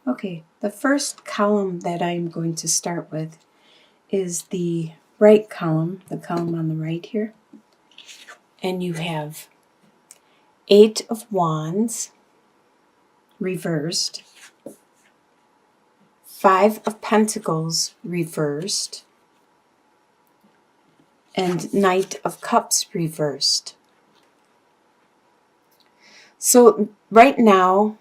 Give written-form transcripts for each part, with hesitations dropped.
Okay, the first column that I'm going to start with is the right column, the column on the right here. And you have 8 of Wands reversed, 5 of Pentacles reversed, and Knight of Cups reversed. So right now,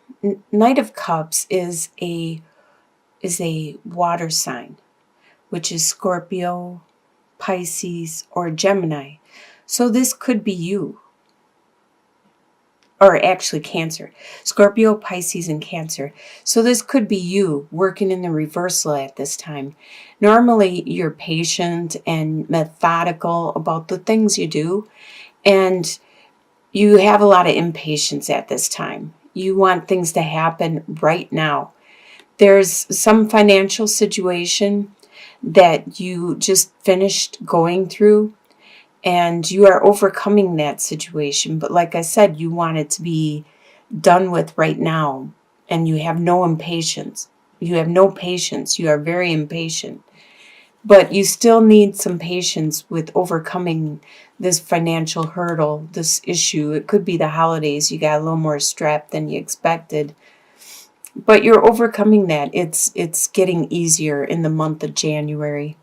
Knight of Cups is a water sign, which is Scorpio, Pisces, or Gemini. So this could be you. Or actually Cancer. Scorpio, Pisces, and Cancer. So this could be you working in the reversal at this time. Normally, you're patient and methodical about the things you do, and you have a lot of impatience at this time. You want things to happen right now. There's some financial situation that you just finished going through, and you are overcoming that situation. But like I said, you want it to be done with right now, and you have no impatience. You have no patience. You are very impatient. But you still need some patience with overcoming this financial hurdle, this issue. It could be the holidays. You got a little more strapped than you expected. But you're overcoming that. It's getting easier in the month of January.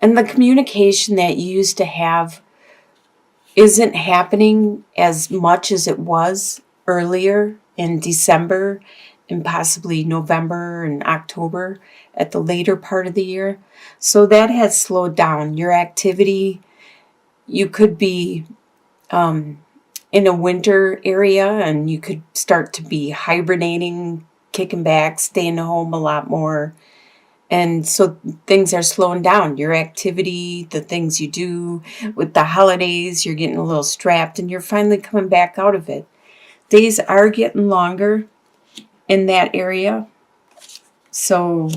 And the communication that you used to have isn't happening as much as it was earlier in December and possibly November and October at the later part of the year. So that has slowed down your activity. You could be in a winter area, and you could start to be hibernating, kicking back, staying home a lot more. And so things are slowing down. Your activity, the things you do with the holidays, you're getting a little strapped, and you're finally coming back out of it. Days are getting longer in that area. So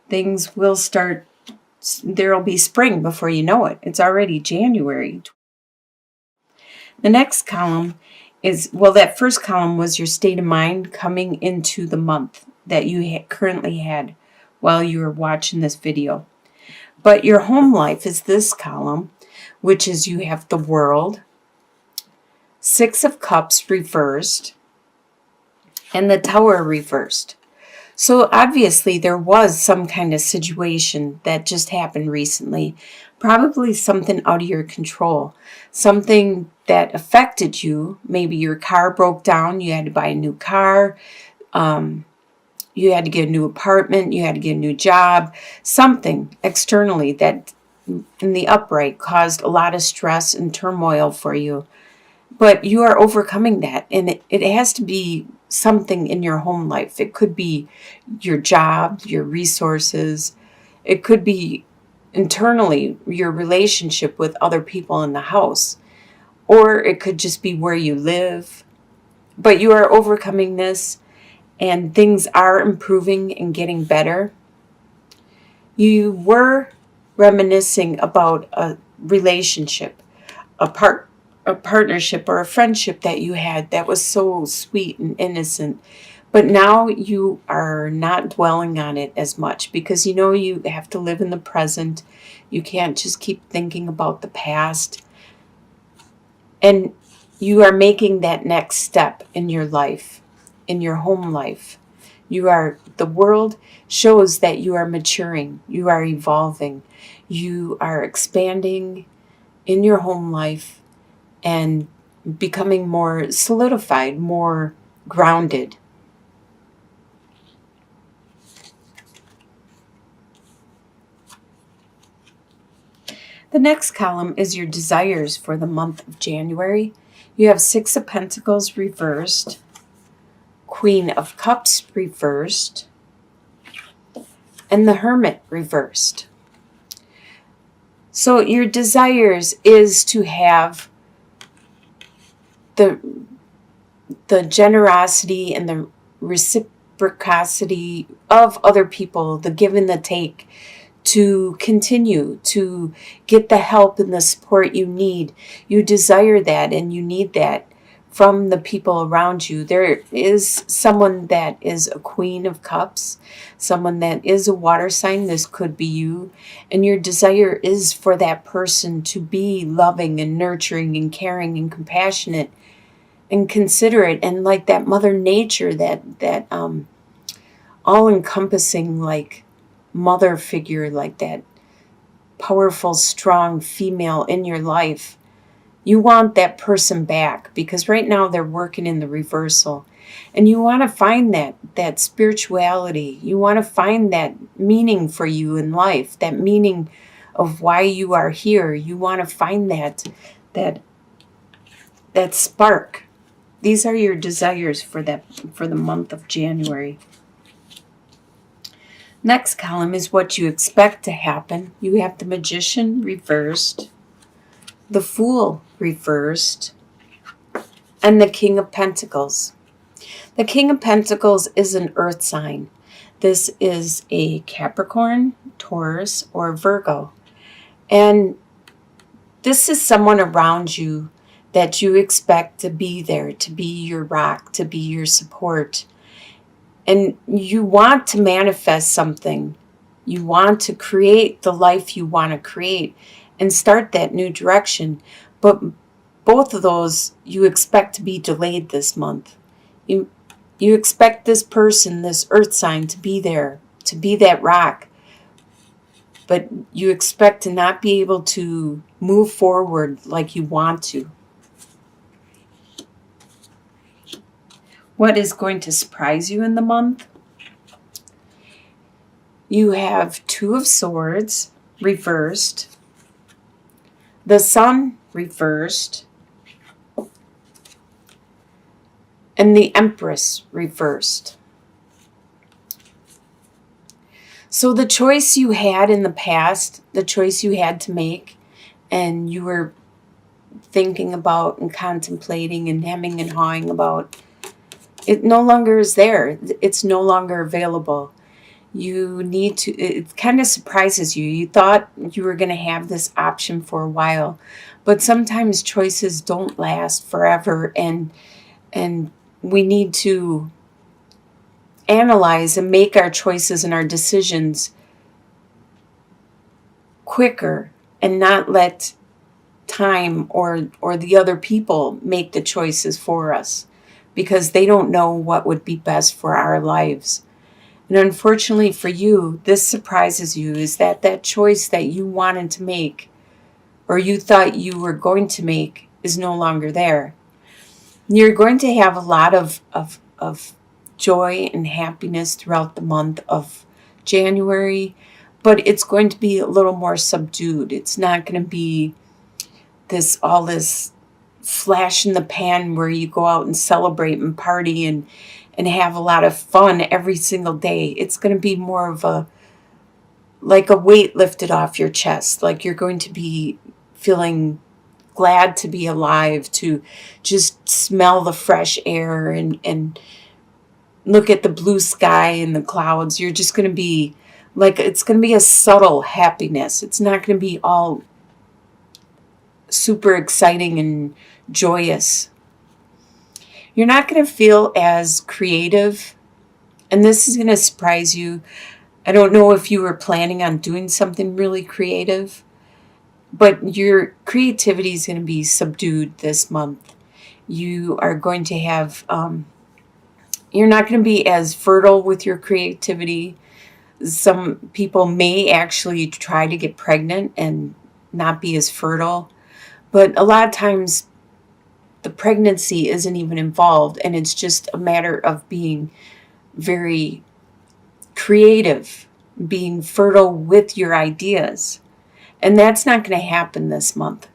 things will start, there'll be spring before you know it. It's already January. The next column is, well, that first column was your state of mind coming into the month that you currently had while you were watching this video. But your home life is this column, which is you have the World, 6 of Cups reversed, and the Tower reversed. So obviously there was some kind of situation that just happened recently, probably something out of your control, something that affected you. Maybe your car broke down, you had to buy a new car, you had to get a new apartment, you had to get a new job, something externally that in the upright caused a lot of stress and turmoil for you. But you are overcoming that, and it has to be something in your home life. It could be your job, your resources. It could be internally your relationship with other people in the house. Or it could just be where you live. But you are overcoming this, and things are improving and getting better. You were reminiscing about a relationship, a partnership or a friendship that you had that was so sweet and innocent. But now you are not dwelling on it as much because you know you have to live in the present. You can't just keep thinking about the past. And you are making that next step in your life, in your home life. The world shows that you are maturing, you are evolving, you are expanding in your home life and becoming more solidified, more grounded. The next column is your desires for the month of January. You have 6 of Pentacles reversed, Queen of Cups reversed, and the Hermit reversed. So your desires is to have the generosity and the reciprocity of other people, the give and the take, to continue to get the help and the support you need. You desire that and you need that from the people around you. There is someone that is a Queen of Cups, someone that is a water sign. This could be you. And your desire is for that person to be loving and nurturing and caring and compassionate and considerate, and like that Mother Nature, that all-encompassing, like, mother figure, like that powerful, strong female in your life. You want that person back, because right now they're working in the reversal. And you want to find that spirituality. You want to find that meaning for you in life, that meaning of why you are here. You want to find that spark. These are your desires for the month of January. Next column is what you expect to happen. You have the Magician reversed, the Fool reversed, and the King of Pentacles. The King of Pentacles is an earth sign. This is a Capricorn, Taurus, or Virgo. And this is someone around you that you expect to be there, to be your rock, to be your support. And you want to manifest something. You want to create the life you want to create and start that new direction. But both of those you expect to be delayed this month. You expect this person, this earth sign, to be there, to be that rock. But you expect to not be able to move forward like you want to. What is going to surprise you in the month? You have Two of Swords reversed, the Sun reversed, and the Empress reversed. So the choice you had in the past, the choice you had to make, and you were thinking about and contemplating and hemming and hawing about, it no longer is there. It's no longer available. You need to, it kind of surprises you. You thought you were going to have this option for a while, but sometimes choices don't last forever, and we need to analyze and make our choices and our decisions quicker, and not let time or the other people make the choices for us, because they don't know what would be best for our lives. And unfortunately for you, this surprises you, is that choice that you wanted to make, or you thought you were going to make, is no longer there. You're going to have a lot of joy and happiness throughout the month of January, but it's going to be a little more subdued. It's not going to be all this flash in the pan where you go out and celebrate and party and have a lot of fun every single day. It's going to be more of like a weight lifted off your chest. Like you're going to be feeling glad to be alive, to just smell the fresh air and look at the blue sky and the clouds. You're just going to be like, it's going to be a subtle happiness. It's not going to be all super exciting and joyous. You're not going to feel as creative, and this is going to surprise you. I don't know if you were planning on doing something really creative, but your creativity is going to be subdued this month. You are going to have, you're not going to be as fertile with your creativity. Some people may actually try to get pregnant and not be as fertile, but a lot of times the pregnancy isn't even involved, and it's just a matter of being very creative, being fertile with your ideas. And that's not going to happen this month.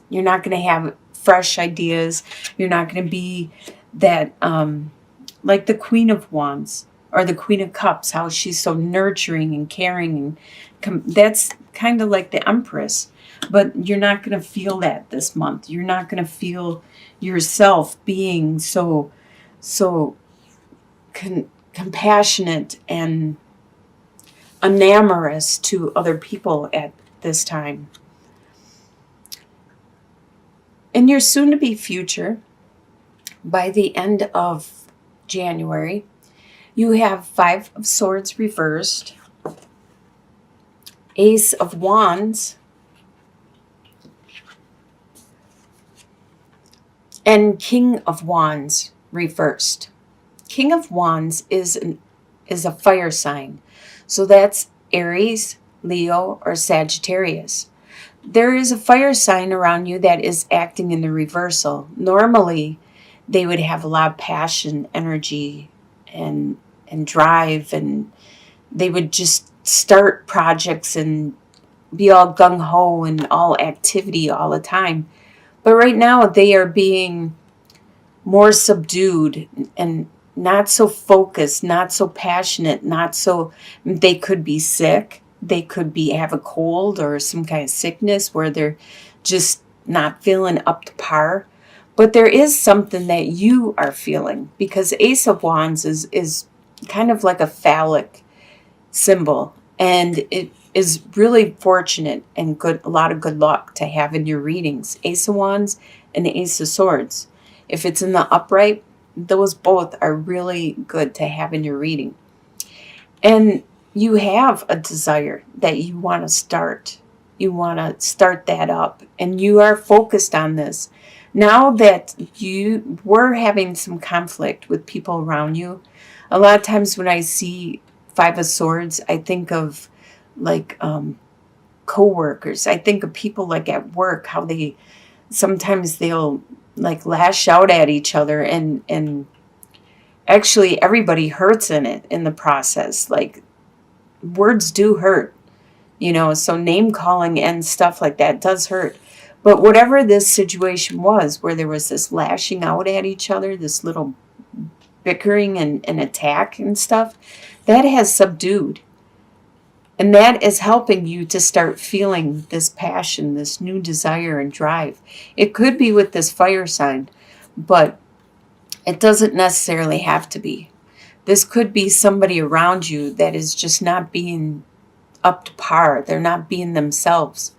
You're not going to have fresh ideas. You're not going to be that, like the Queen of Wands or the Queen of Cups, how she's so nurturing and caring. And that's kind of like the Empress. But you're not going to feel that this month. You're not going to feel yourself being so compassionate and enamorous to other people at this time. In your soon-to-be future, By the end of January, you have Five of Swords reversed, Ace of Wands, and King of Wands reversed. King of Wands is a fire sign. So that's Aries, Leo, or Sagittarius. There is a fire sign around you that is acting in the reversal. Normally, they would have a lot of passion, energy, and drive, and they would just start projects and be all gung-ho and all activity all the time. But right now, they are being more subdued and not so focused, not so passionate, not so, they could be sick. They could be have a cold or some kind of sickness where they're just not feeling up to par. But there is something that you are feeling, because Ace of Wands is kind of like a phallic symbol, and it is really fortunate and good, a lot of good luck to have in your readings. Ace of Wands and Ace of Swords. If it's in the upright, those both are really good to have in your reading. And you have a desire that you want to start. You want to start that up, and you are focused on this. Now that you were having some conflict with people around you, a lot of times when I see Five of Swords, I think of like co-workers. I think of people like at work, how they sometimes they'll like lash out at each other, and actually everybody hurts in it in the process. Like, words do hurt, so name calling and stuff like that does hurt. But whatever this situation was, where there was this lashing out at each other, this little bickering and attack and stuff, that has subdued. And that is helping you to start feeling this passion, this new desire and drive. It could be with this fire sign, but it doesn't necessarily have to be. This could be somebody around you that is just not being up to par. They're not being themselves.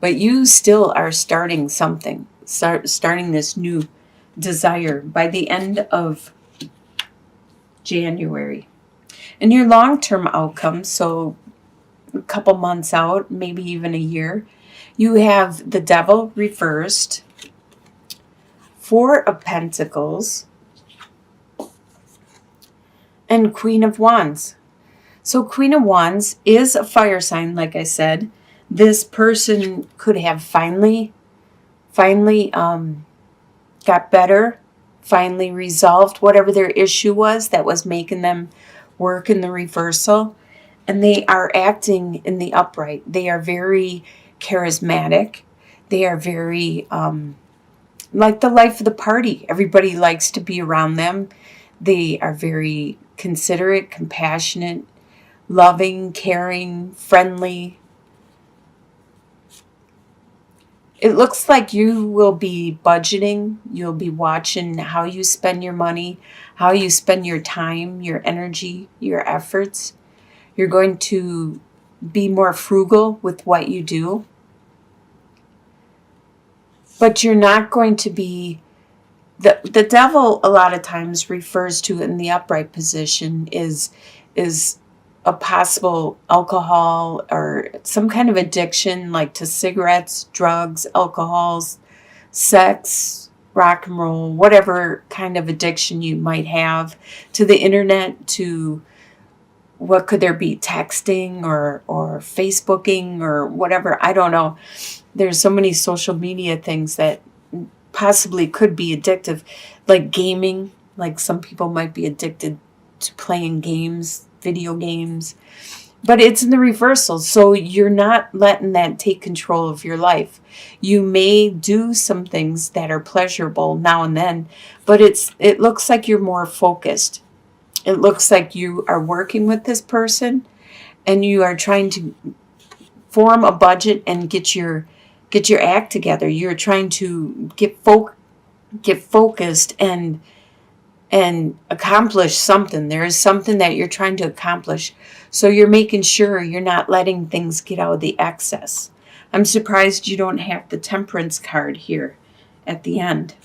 But you still are starting something, starting this new desire by the end of January. And your long-term outcome, so a couple months out, maybe even a year, you have the Devil reversed, Four of Pentacles, and Queen of Wands. So Queen of Wands is a fire sign, like I said. This person could have finally got better, finally resolved whatever their issue was that was making them work in the reversal. And they are acting in the upright. They are very charismatic. They are very like the life of the party. Everybody likes to be around them. They are very considerate, compassionate, loving, caring, friendly. It looks like you will be budgeting. You'll be watching how you spend your money, how you spend your time, your energy, your efforts. You're going to be more frugal with what you do. But you're not going to be... The devil a lot of times refers to in the upright position is a possible alcohol or some kind of addiction, like to cigarettes, drugs, alcohols, sex, rock and roll, whatever kind of addiction you might have, to the internet, to what could there be, texting or Facebooking or whatever. I don't know. There's so many social media things that possibly could be addictive, like gaming. Like some people might be addicted to playing games, video games, but it's in the reversal. So you're not letting that take control of your life. You may do some things that are pleasurable now and then, but it looks like you're more focused. It looks like you are working with this person and you are trying to form a budget and get your act together. You're trying to get focused and accomplish something. There is something that you're trying to accomplish. So you're making sure you're not letting things get out of the excess. I'm surprised you don't have the Temperance card here at the end.